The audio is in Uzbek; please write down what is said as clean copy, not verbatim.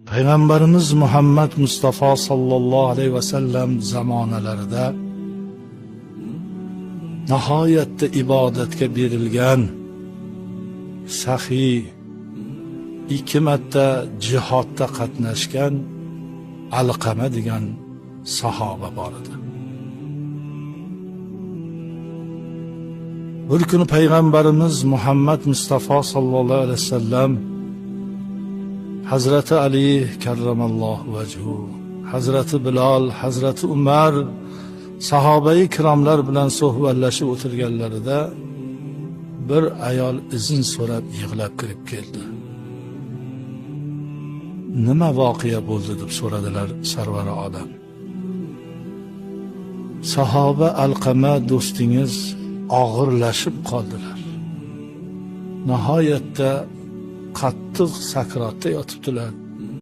Peygamberimiz Muhammed Mustafa sallallahu aleyhi ve sellem zamonalarida nihoyatda ibodatga berilgan, sahiy, 2 marta jihodda qatnashgan Alqama degan sahoba bor edi. Bir kuni Peygamberimiz Muhammed Mustafa sallallahu aleyhi ve sellem Hazreti Ali karramallohu vajhu, Hazreti Bilal, Hazreti Umar sahobai kiromlar bilan suhbatlashib o'tirganlarida bir ayol izin so'rab yig'lab kirib keldi. Nima voqea bo'ldi deb so'radilar sarvari olam. Sahoba Alqama do'stingiz og'irlashib qoldilar. Nihoyatda qattiq sakratda yotibdilar.